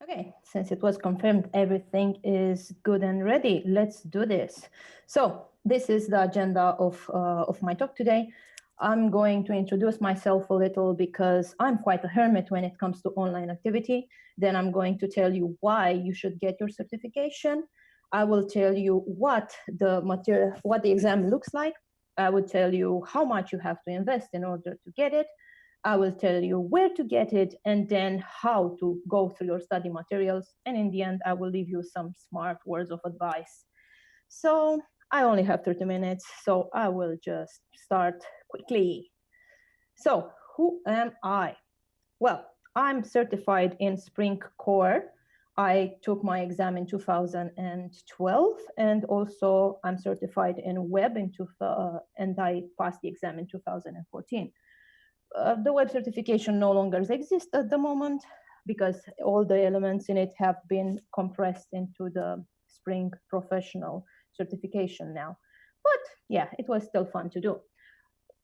Okay, since it was confirmed everything is good and ready, let's do this. So this is the agenda of my talk today. I'm going to introduce myself a little because I'm quite a hermit when it comes to online activity. Then I'm going to tell you why you should get your certification. I will tell you what the exam looks like. I will tell you how much you have to invest in order to get it. I will tell you where to get it and then how to go through your study materials. And in the end, I will leave you some smart words of advice. So I only have 30 minutes, so I will just start quickly. So who am I? Well, I'm certified in Spring Core. I took my exam in 2012, and also I'm certified in Web and I passed the exam in 2014. The web certification no longer exists at the moment because all the elements in it have been compressed into the Spring Professional certification now. But yeah, it was still fun to do.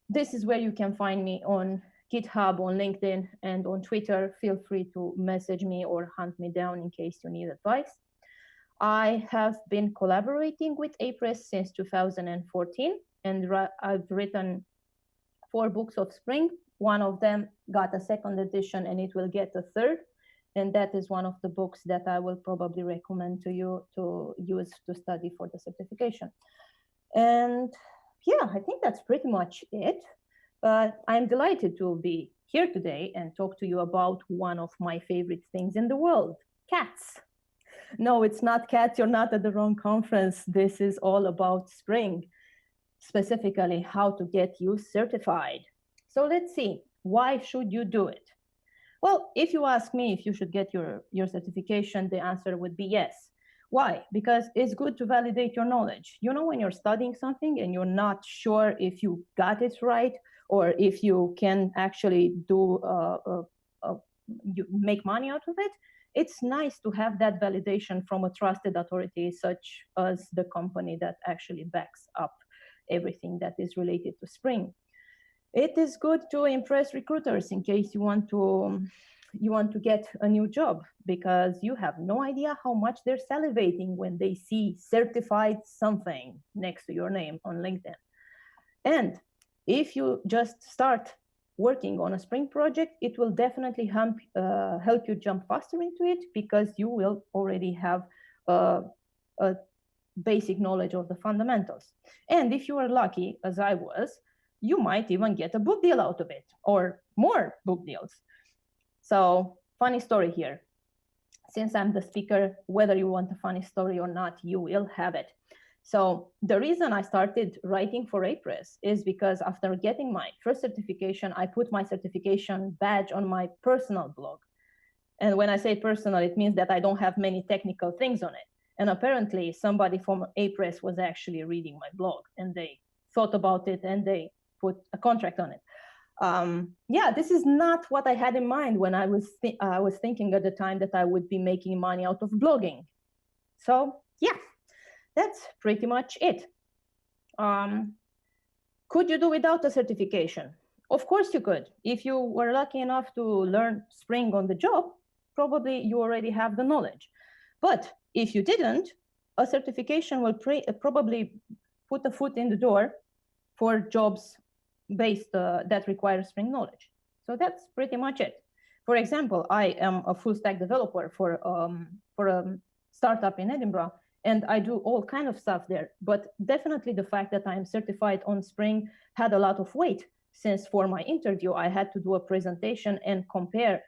This is where you can find me on GitHub, on LinkedIn, and on Twitter. Feel free to message me or hunt me down in case you need advice. I have been collaborating with APRES since 2014, and I've written 4 books of Spring. One of them got a second edition and it will get a third. And that is one of the books that I will probably recommend to you to use to study for the certification. And yeah, I think that's pretty much it. I'm delighted to be here today and talk to you about one of my favorite things in the world, cats. No, it's not cats. You're not at the wrong conference. This is all about Spring, specifically how to get you certified. So let's see, why should you do it? Well, if you ask me if you should get your certification, the answer would be yes. Why? Because it's good to validate your knowledge. You know, when you're studying something and you're not sure if you got it right or if you can actually you make money out of it, it's nice to have that validation from a trusted authority such as the company that actually backs up everything that is related to Spring. It is good to impress recruiters in case you want to get a new job, because you have no idea how much they're salivating when they see certified something next to your name on LinkedIn. And if you just start working on a Spring project, it will definitely help you jump faster into it, because you will already have a basic knowledge of the fundamentals. And if you are lucky, as I was, you might even get a book deal out of it, or more book deals. So, funny story here. Since I'm the speaker, whether you want a funny story or not, you will have it. So the reason I started writing for APRES is because after getting my first certification, I put my certification badge on my personal blog. And when I say personal, it means that I don't have many technical things on it. And apparently somebody from APRES was actually reading my blog, and they thought about it and they put a contract on it. Yeah, this is not what I had in mind when I was thinking at the time that I would be making money out of blogging. So yeah, that's pretty much it. Could you do without a certification? Of course you could. If you were lucky enough to learn Spring on the job, probably you already have the knowledge. But if you didn't, a certification will probably put a foot in the door for jobs based that require Spring knowledge. So that's pretty much it. For example, I am a full stack developer for a startup in Edinburgh, and I do all kind of stuff there. But definitely the fact that I'm certified on Spring had a lot of weight, since for my interview, I had to do a presentation and compare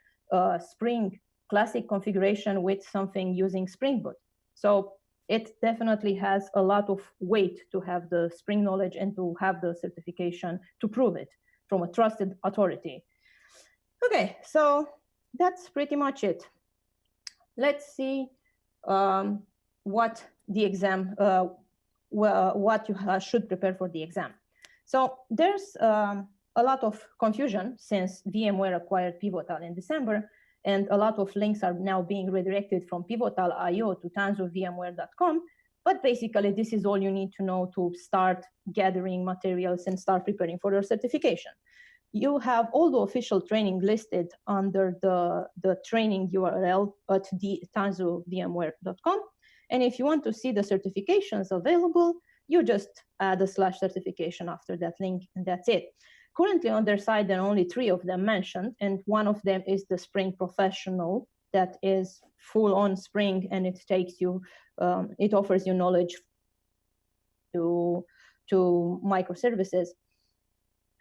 Spring classic configuration with something using Spring Boot. So it definitely has a lot of weight to have the Spring knowledge and to have the certification to prove it from a trusted authority. Okay, so that's pretty much it. Let's see what the exam, what you should prepare for the exam. So there's a lot of confusion since VMware acquired Pivotal in December, and a lot of links are now being redirected from pivotal.io to tanzovmware.com. But basically, this is all you need to know to start gathering materials and start preparing for your certification. you have all the official training listed under the training URL at tanzuvmware.com. And if you want to see the certifications available, you just add a /certification after that link, and that's it. Currently on their site, there are only 3 of them mentioned, and one of them is the Spring Professional, that is full on Spring, and it takes you, it offers you knowledge to microservices.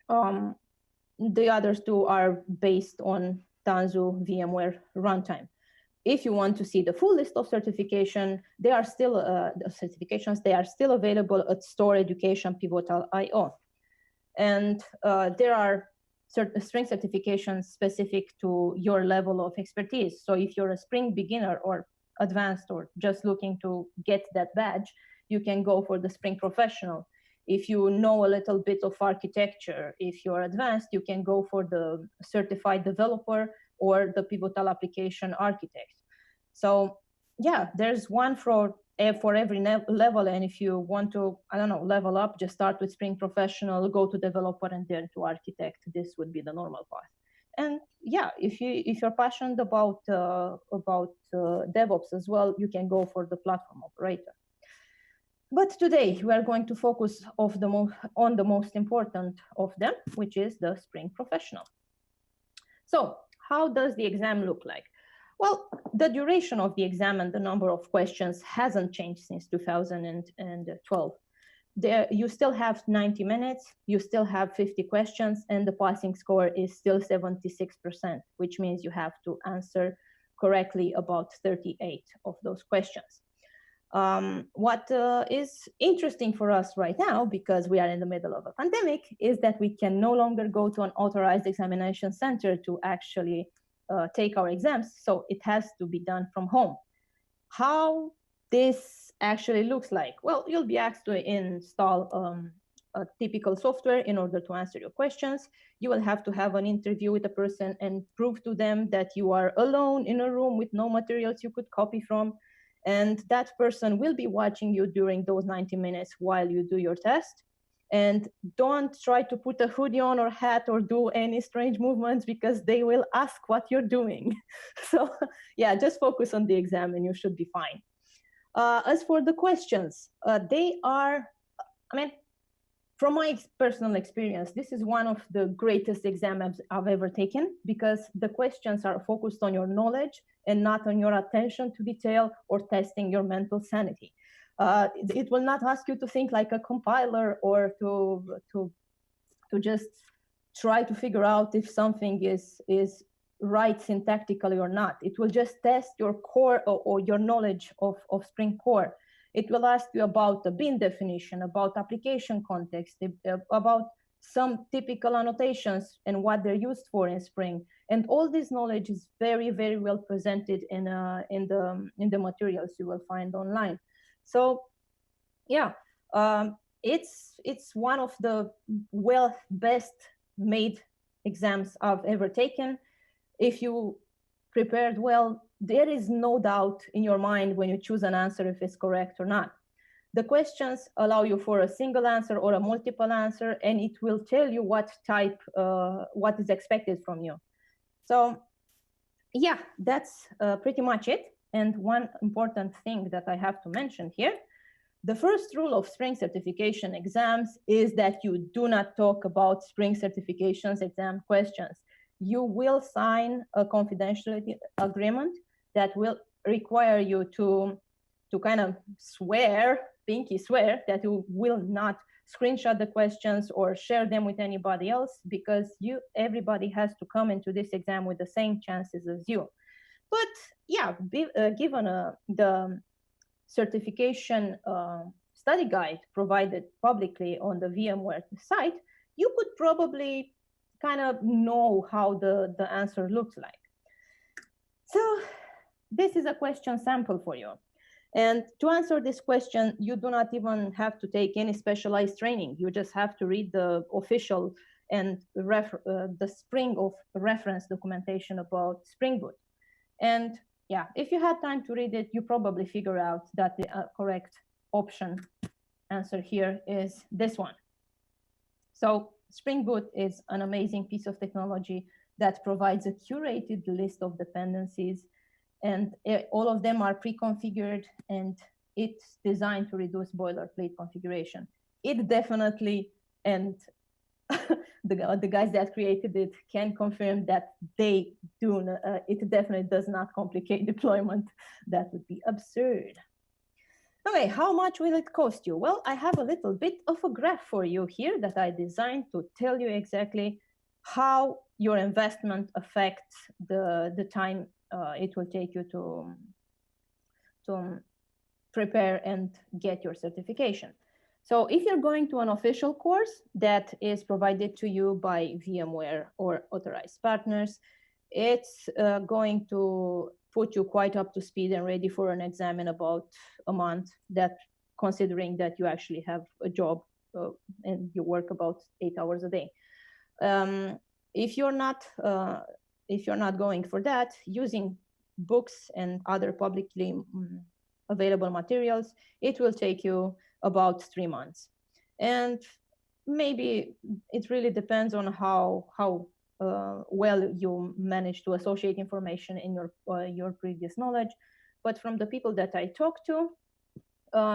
The other 2 are based on Tanzu VMware runtime. If you want to see the full list of certification, they are still certifications. They are still available at Store Education Pivotal.io, and there are Spring certifications specific to your level of expertise. So if you're a Spring beginner or advanced or just looking to get that badge, you can go for the Spring Professional. If you know a little bit of architecture, if you're advanced, you can go for the Certified Developer or the Pivotal Application Architect. So yeah, there's one for every level. And if you want to, I don't know, level up, just start with Spring Professional, go to Developer, and then to Architect. This would be the normal path. And yeah, if you're passionate about DevOps as well, you can go for the Platform Operator. But today we are going to focus on the most important of them, which is the Spring Professional. So how does the exam look like? Well, the duration of the exam and the number of questions hasn't changed since 2012. You still have 90 minutes, you still have 50 questions, and the passing score is still 76%, which means you have to answer correctly about 38 of those questions. What is interesting for us right now, because we are in the middle of a pandemic, is that we can no longer go to an authorized examination center to actually take our exams. So it has to be done from home. How this actually looks like? Well, you'll be asked to install a typical software in order to answer your questions. You will have to have an interview with a person and prove to them that you are alone in a room with no materials you could copy from. And that person will be watching you during those 90 minutes while you do your test. And don't try to put a hoodie on or hat or do any strange movements, because they will ask what you're doing. So yeah, just focus on the exam and you should be fine. As for the questions, they are, I mean, from my personal experience, this is one of the greatest exams I've ever taken, because the questions are focused on your knowledge and not on your attention to detail or testing your mental sanity. It will not ask you to think like a compiler or to just try to figure out if something is right syntactically or not. It will just test your core or your knowledge of Spring Core. It will ask you about the bin definition, about application context, about some typical annotations and what they're used for in Spring. And all this knowledge is very, very well presented in the materials you will find online. So yeah, it's one of the best made exams I've ever taken. If you prepared well, there is no doubt in your mind when you choose an answer if it's correct or not. The questions allow you for a single answer or a multiple answer, and it will tell you what is expected from you. So yeah, that's pretty much it. And one important thing that I have to mention here, the first rule of Spring certification exams is that you do not talk about Spring certifications exam questions. You will sign a confidentiality agreement that will require you to kind of swear, pinky swear, that you will not screenshot the questions or share them with anybody else, because everybody has to come into this exam with the same chances as you. But yeah, given the certification study guide provided publicly on the VMware site, you could probably kind of know how the answer looks like. So this is a question sample for you. And to answer this question, you do not even have to take any specialized training. You just have to read the official and the Spring of reference documentation about Spring Boot. And yeah, if you had time to read it, you probably figure out that the correct option answer here is this one. So Spring Boot is an amazing piece of technology that provides a curated list of dependencies, and all of them are pre-configured, and it's designed to reduce boilerplate configuration. It definitely, and the guys that created it can confirm that they do. It definitely does not complicate deployment. That would be absurd. Okay, how much will it cost you? Well, I have a little bit of a graph for you here that I designed to tell you exactly how your investment affects the time it will take you to prepare and get your certification. So if you're going to an official course that is provided to you by VMware or authorized partners, it's going to put you quite up to speed and ready for an exam in about a month, that considering that you actually have a job and you work about 8 hours a day. If you're not going for that, using books and other publicly available materials, it will take you about 3 months. And maybe it really depends on how well you manage to associate information in your previous knowledge. But from the people that I talk to,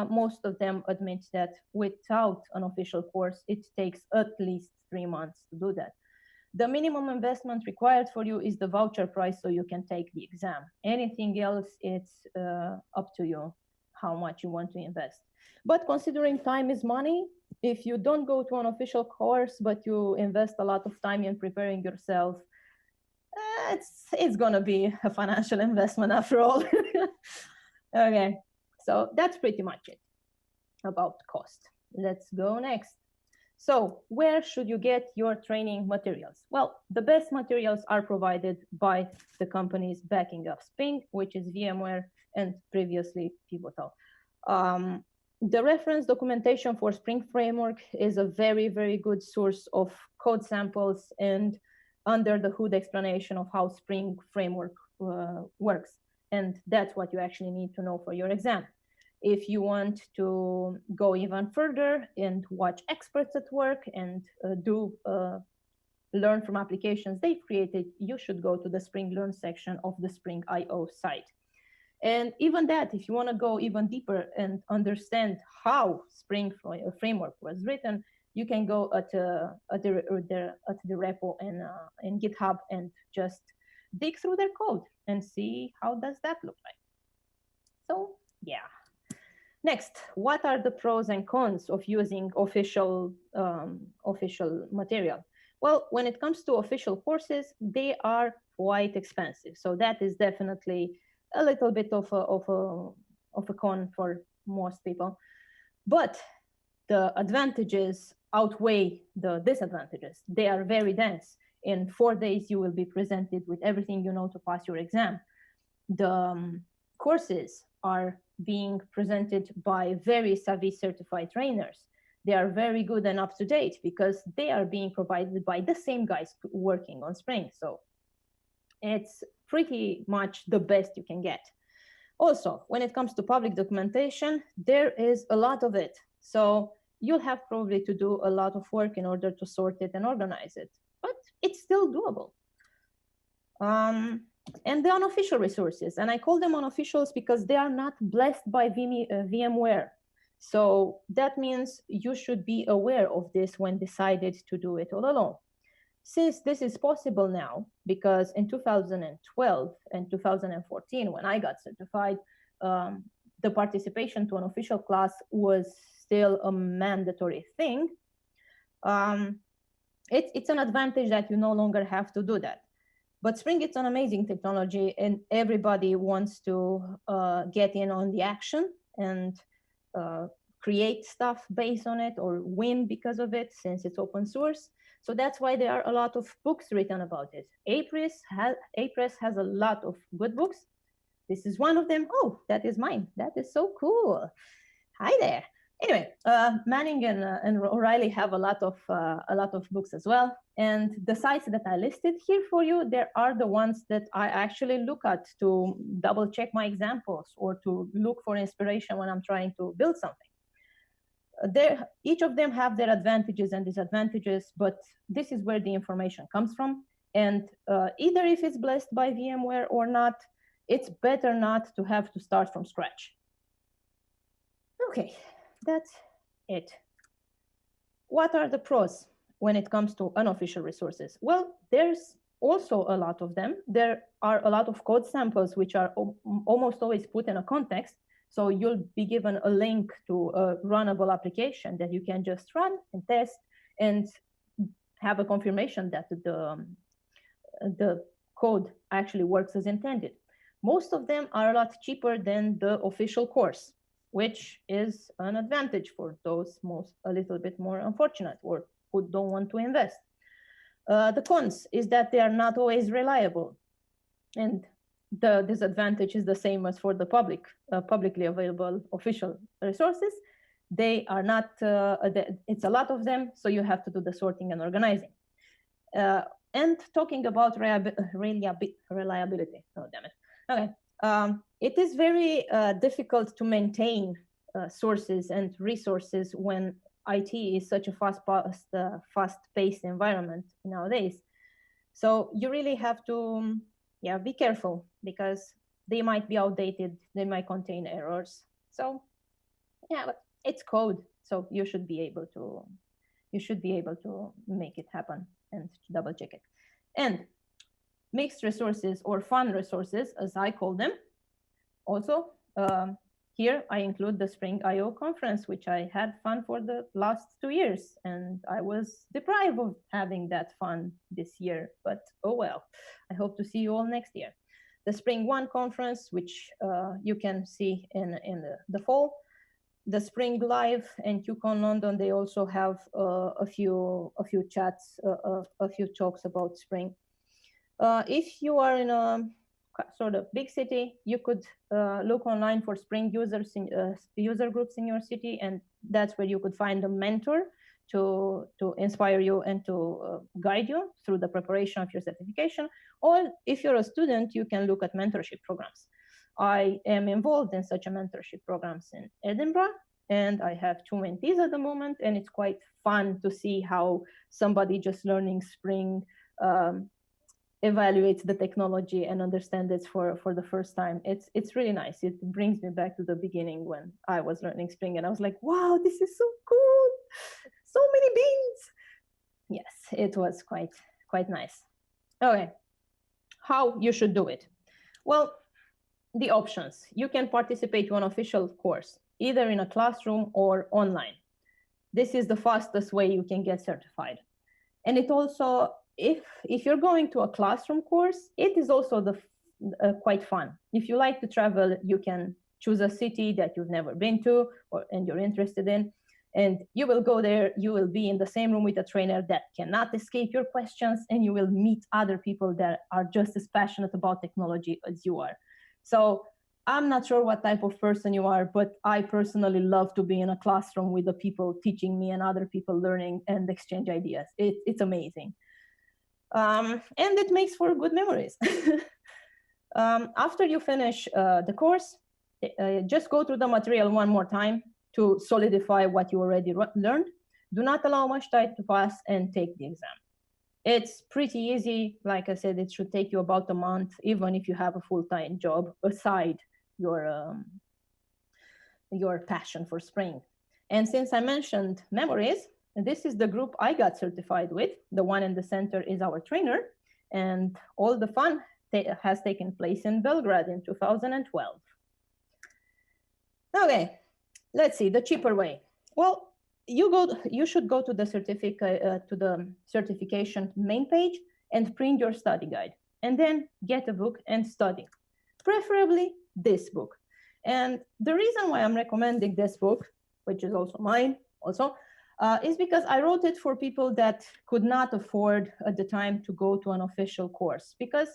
most of them admit that without an official course, it takes at least 3 months to do that. The minimum investment required for you is the voucher price, so you can take the exam. Anything else, it's up to you how much you want to invest. But considering time is money, if you don't go to an official course, but you invest a lot of time in preparing yourself, it's gonna be a financial investment after all. Okay, so that's pretty much it about cost. Let's go next. So where should you get your training materials? Well, the best materials are provided by the companies backing up Spring, which is VMware and previously Pivotal. The reference documentation for Spring Framework is a very, very good source of code samples and under the hood explanation of how Spring Framework works. And that's what you actually need to know for your exam. If you want to go even further and watch experts at work and learn from applications they've created, you should go to the Spring Learn section of the Spring IO site. And even that, if you want to go even deeper and understand how Spring Framework was written, you can go at the repo and in GitHub and just dig through their code and see how does that look like. So yeah. Next, what are the pros and cons of using official material? Well, when it comes to official courses, they are quite expensive. So that is definitely a little bit of a con for most people. But the advantages outweigh the disadvantages. They are very dense. In 4 days, you will be presented with everything you know to pass your exam. The courses are being presented by very savvy certified trainers. They are very good and up to date because they are being provided by the same guys working on Spring. So it's pretty much the best you can get. Also, when it comes to public documentation, there is a lot of it. So you'll have probably to do a lot of work in order to sort it and organize it, but it's still doable. And the unofficial resources, and I call them unofficials because they are not blessed by VMware. So that means you should be aware of this when decided to do it all alone. Since this is possible now, because in 2012 and 2014, when I got certified, the participation to an official class was still a mandatory thing. It's an advantage that you no longer have to do that. But Spring, it's an amazing technology, and everybody wants to get in on the action and create stuff based on it or win because of it, since it's open source. So that's why there are a lot of books written about it. Apress has a lot of good books. This is one of them. Oh, that is mine. That is so cool. Hi there. Anyway, Manning and O'Reilly have a lot of books as well. And the sites that I listed here for you, there are the ones that I actually look at to double check my examples or to look for inspiration when I'm trying to build something. each of them have their advantages and disadvantages, but this is where the information comes from. And either if it's blessed by VMware or not, it's better not to have to start from scratch. Okay, that's it. What are the pros when it comes to unofficial resources? Well, there's also a lot of them. There are a lot of code samples which are almost always put in a context. So you'll be given a link to a runnable application that you can just run and test and have a confirmation that the code actually works as intended. Most of them are a lot cheaper than the official course, which is an advantage for those a little bit more unfortunate or who don't want to invest. The cons is that they are not always reliable. And the disadvantage is the same as for the publicly available official resources. They are not, it's a lot of them, so you have to do the sorting and organizing. And talking about reliability, oh damn it. Okay, it is very difficult to maintain sources and resources when IT is such a fast-paced environment nowadays. So you really have to, be careful because they might be outdated, they might contain errors. So, but it's code, so you should be able to make it happen and double check it. And mixed resources or fun resources, as I call them. Also, here I include the Spring I/O conference, which I had fun for the last 2 years, and I was deprived of having that fun this year, but oh well. I hope to see you all next year. The Spring One conference, which you can see in the fall. The Spring Live and QCon London, they also have a few chats, a few talks about Spring. If you are in a sort of big city, you could look online for Spring users user groups in your city, and that's where you could find a mentor to inspire you and to guide you through the preparation of your certification. Or if you're a student, you can look at mentorship programs. I am involved in such a mentorship programs in Edinburgh, and I have 2 mentees at the moment, and it's quite fun to see how somebody just learning Spring evaluates the technology and understands it for the first time. It's really nice. It brings me back to the beginning when I was learning Spring, and I was like, wow, this is so cool, so many beans. Yes, it was quite nice. Okay, how you should do it? Well, the options. You can participate in an official course, either in a classroom or online. This is the fastest way you can get certified. And it also, if you're going to a classroom course, it is also quite fun. If you like to travel, you can choose a city that you've never been to and you're interested in, and you will go there, you will be in the same room with a trainer that cannot escape your questions, and you will meet other people that are just as passionate about technology as you are. So I'm not sure what type of person you are, but I personally love to be in a classroom with the people teaching me and other people learning and exchange ideas. It's amazing. And it makes for good memories. After you finish the course, just go through the material one more time to solidify what you already learned. Do not allow much time to pass and take the exam. It's pretty easy. Like I said, it should take you about a month, even if you have a full-time job aside your passion for Spring. And since I mentioned memories, this is the group I got certified with. The one in the center is our trainer, and all the fun has taken place in Belgrade in 2012. Okay, let's see the cheaper way. Well, you should go to the certification main page and print your study guide, and then get a book and study, preferably this book. And the reason why I'm recommending this book, which is also mine is because I wrote it for people that could not afford at the time to go to an official course, because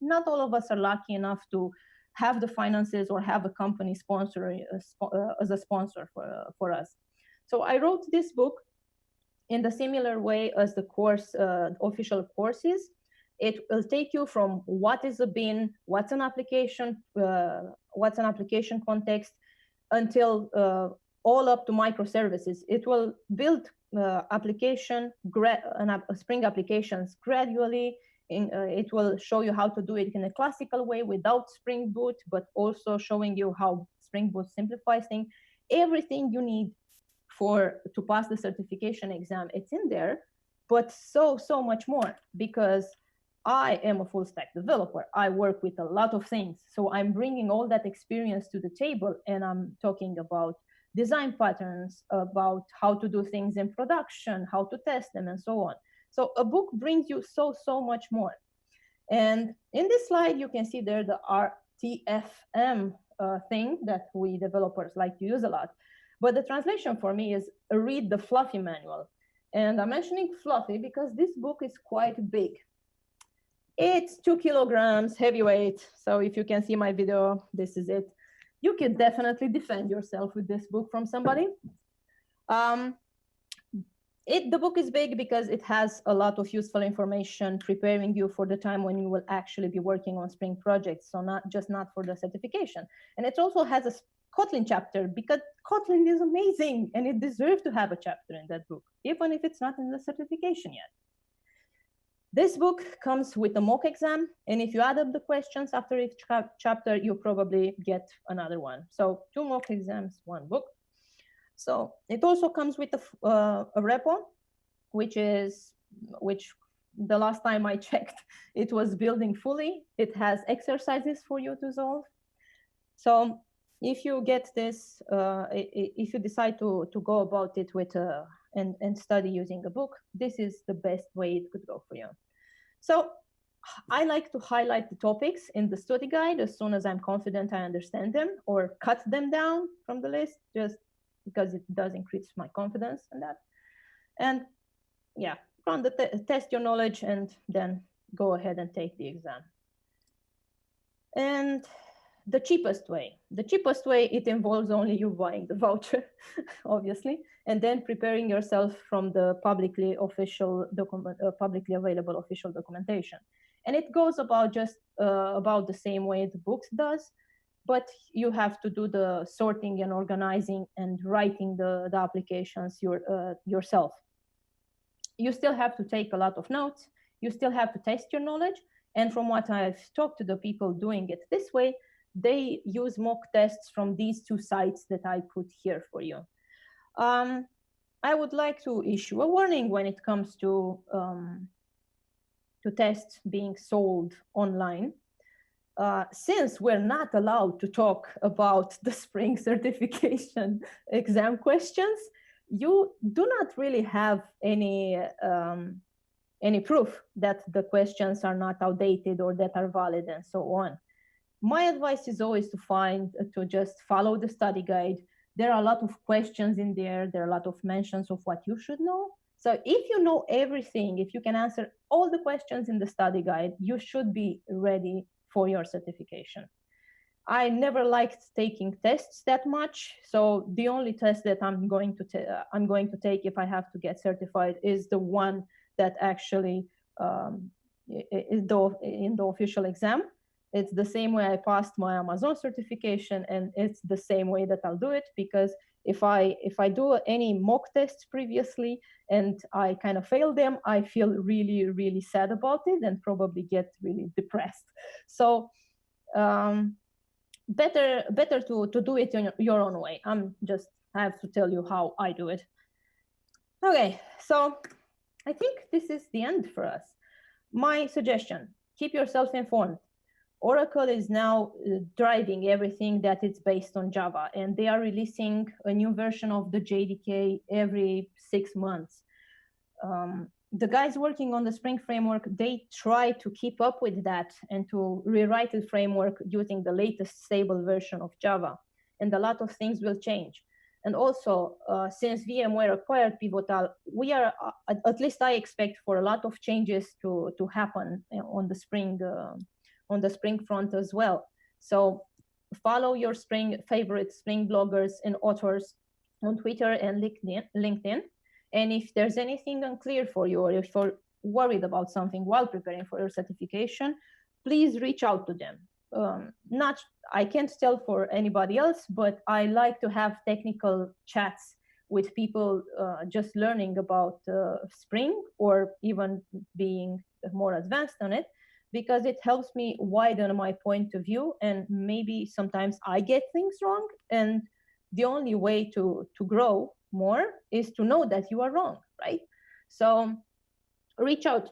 not all of us are lucky enough to have the finances or have a company sponsor as a sponsor for us. So I wrote this book in the similar way as the course, official courses. It will take you from what is a bin, what's an application context, until all up to microservices. It will build Spring applications gradually. It will show you how to do it in a classical way without Spring Boot, but also showing you how Spring Boot simplifies things. Everything you need to pass the certification exam, it's in there, but so much more, because I am a full stack developer. I work with a lot of things. So I'm bringing all that experience to the table, and I'm talking about design patterns, about how to do things in production, how to test them, and so on. So a book brings you so much more. And in this slide, you can see there the RTFM thing that we developers like to use a lot. But the translation for me is read the fluffy manual. And I'm mentioning fluffy because this book is quite big. It's 2 kilograms heavyweight. So if you can see my video, this is it. You can definitely defend yourself with this book from somebody. The book is big because it has a lot of useful information preparing you for the time when you will actually be working on Spring projects. So not for the certification. And it also has a Kotlin chapter, because Kotlin is amazing and it deserves to have a chapter in that book, even if it's not in the certification yet. This book comes with a mock exam, and if you add up the questions after each chapter, you probably get another one. So 2 mock exams, 1 book. So it also comes with a repo, which the last time I checked, it was building fully. It has exercises for you to solve. So if you get this, if you decide to go about it with and study using a book, this is the best way it could go for you. So I like to highlight the topics in the study guide as soon as I'm confident I understand them, or cut them down from the list, just because it does increase my confidence in that. And yeah, run the test your knowledge and then go ahead and take the exam. And the cheapest way, it involves only you buying the voucher, obviously, and then preparing yourself from the publicly available official documentation. And it goes about about the same way the books does, but you have to do the sorting and organizing and writing the applications yourself. You still have to take a lot of notes. You still have to test your knowledge. And from what I've talked to the people doing it this way, they use mock tests from these 2 sites that I put here for you. I would like to issue a warning when it comes to tests being sold online. Since we're not allowed to talk about the Spring certification exam questions, you do not really have any proof that the questions are not outdated or that are valid and so on. My advice is always to just follow the study guide. There are a lot of questions in there. There are a lot of mentions of what you should know. So if you know everything, if you can answer all the questions in the study guide, you should be ready for your certification. I never liked taking tests that much. So the only test that I'm going to take if I have to get certified is the one that actually is in the official exam. It's the same way I passed my Amazon certification, and it's the same way that I'll do it, because if I do any mock tests previously and I kind of fail them, I feel really, really sad about it and probably get really depressed. So better to do it in your own way. I have to tell you how I do it. Okay, so I think this is the end for us. My suggestion, keep yourself informed. Oracle is now driving everything that is based on Java, and they are releasing a new version of the JDK every 6 months. The guys working on the Spring framework, they try to keep up with that and to rewrite the framework using the latest stable version of Java. And a lot of things will change. And also, since VMware acquired Pivotal, we are, at least I expect for a lot of changes to happen on the Spring front as well. So follow your favorite Spring bloggers and authors on Twitter and LinkedIn. And if there's anything unclear for you, or if you're worried about something while preparing for your certification, please reach out to them. not, I can't tell for anybody else, but I like to have technical chats with people just learning about Spring or even being more advanced on it, because it helps me widen my point of view, and maybe sometimes I get things wrong, and the only way to grow more is to know that you are wrong, right? So reach out,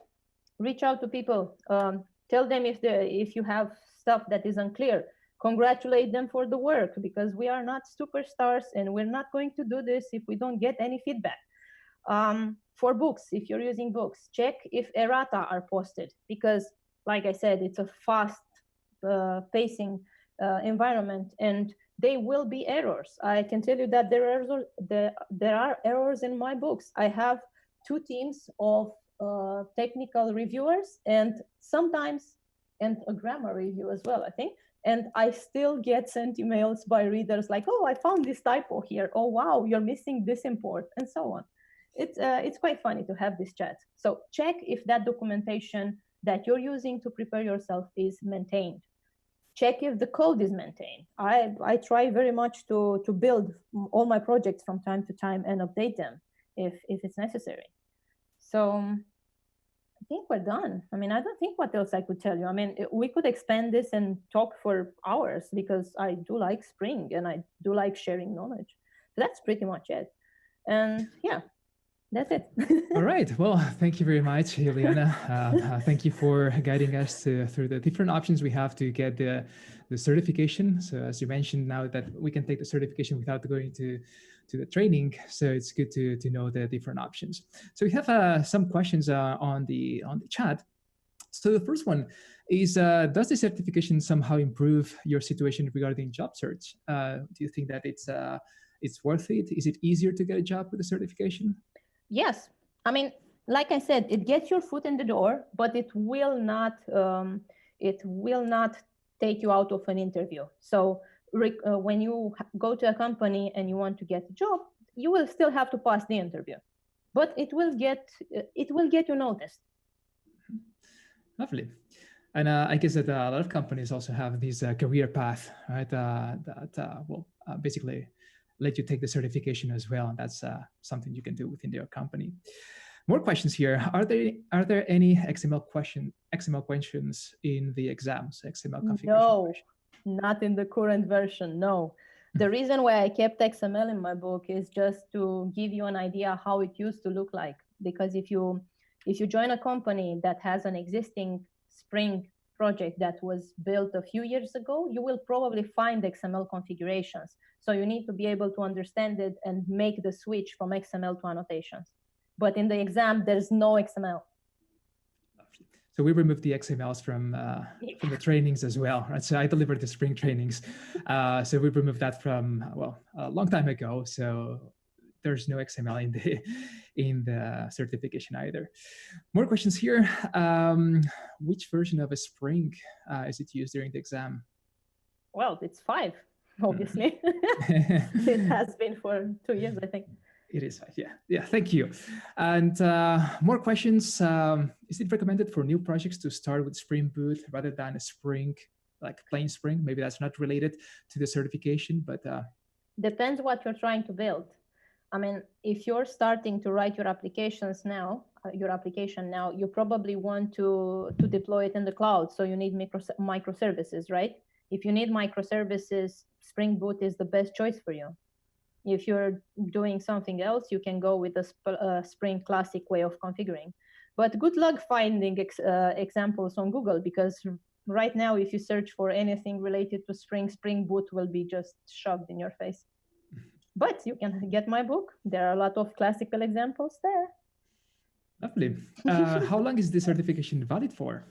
reach out to people, tell them if you have stuff that is unclear, congratulate them for the work, because we are not superstars and we're not going to do this if we don't get any feedback. For books, if you're using books, check if errata are posted, because like I said, it's a fast pacing environment, and they will be errors. I can tell you that there are errors in my books. I have two teams of technical reviewers and sometimes and a grammar review as well, I think. And I still get sent emails by readers like, oh, I found this typo here. Oh, wow, you're missing this import, and so on. It's quite funny to have this chat. So check if that documentation that you're using to prepare yourself is maintained. Check if the code is maintained. I try very much to build all my projects from time to time and update them if it's necessary. So I think we're done. I mean, I don't think what else I could tell you. I mean, we could expand this and talk for hours, because I do like Spring and I do like sharing knowledge. So that's pretty much it. And yeah, that's it. All right. Well, thank you very much, Iuliana. Thank you for guiding us through the different options we have to get the certification. So as you mentioned, now that we can take the certification without going to the training, so it's good to know the different options. So we have some questions on the chat. So the first one is, does the certification somehow improve your situation regarding job search? Do you think that it's worth it? Is it easier to get a job with a certification? Yes. I mean, like I said, it gets your foot in the door, but it will not take you out of an interview. So when you go to a company and you want to get a job, you will still have to pass the interview, but it will get you noticed. Lovely. And I guess that a lot of companies also have this career path, right? That will basically let you take the certification as well. And that's something you can do within your company. More questions here. Are there any XML questions in the exams? XML configuration? No, not in the current version. No. The reason why I kept XML in my book is just to give you an idea how it used to look like. Because if you join a company that has an existing Spring project that was built a few years ago, you will probably find XML configurations. So you need to be able to understand it and make the switch from XML to annotations. But in the exam, there's no XML. So we removed the XMLs from the trainings as well, right? So I delivered the Spring trainings. So we removed that from, a long time ago. So there's no XML in the certification either. More questions here. Which version of a Spring is it used during the exam? Well, it's 5, obviously. It has been for 2 years, I think. It is 5, yeah. Thank you. And more questions. Is it recommended for new projects to start with Spring Boot rather than a Spring, like plain Spring? Maybe that's not related to the certification, but depends what you're trying to build. I mean, if you're starting to write your application now, you probably want to deploy it in the cloud. So you need microservices, right? If you need microservices, Spring Boot is the best choice for you. If you're doing something else, you can go with the Spring Classic way of configuring. But good luck finding examples on Google, because right now, if you search for anything related to Spring Boot will be just shoved in your face. But you can get my book. There are a lot of classical examples there. Lovely. How long is the certification valid for?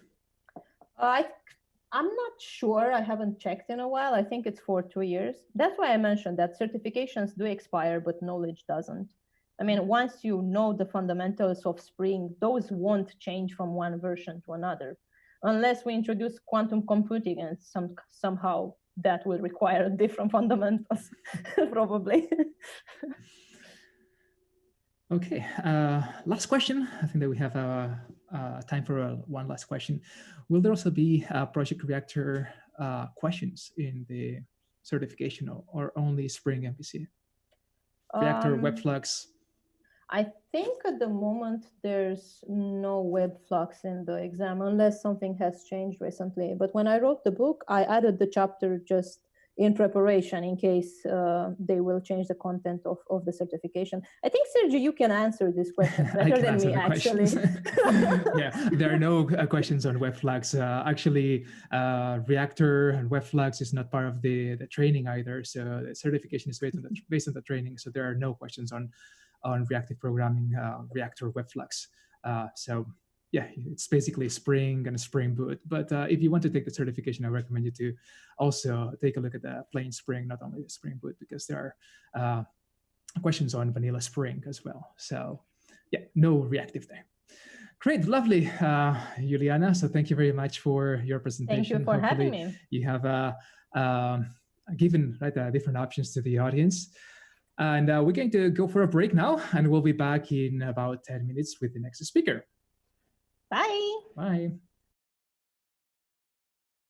I'm not sure. I haven't checked in a while. I think it's for 2 years. That's why I mentioned that certifications do expire, but knowledge doesn't. I mean, once you know the fundamentals of Spring, those won't change from one version to another, unless we introduce quantum computing, and somehow that will require different fundamentals, probably. Okay, last question. I think that we have time for one last question. Will there also be a project reactor questions in the certification, or only Spring MVC? Reactor, Webflux? I think at the moment there's no web flux in the exam unless something has changed recently. But when I wrote the book, I added the chapter just in preparation in case they will change the content of the certification. I think, Sergio, you can answer this question better than me, actually. Yeah, there are no questions on Webflux. Actually, Reactor and Webflux is not part of the training either. So the certification is based on the training. So there are no questions on reactive programming, Reactor, Webflux. So yeah, it's basically Spring and Spring Boot. But if you want to take the certification, I recommend you to also take a look at the plain Spring, not only the Spring Boot, because there are questions on vanilla Spring as well. So yeah, no reactive there. Great, lovely, Iuliana. So thank you very much for your presentation. Thank you for having me. You have given different options to the audience. And we're going to go for a break now, and we'll be back in about 10 minutes with the next speaker. Bye. Bye.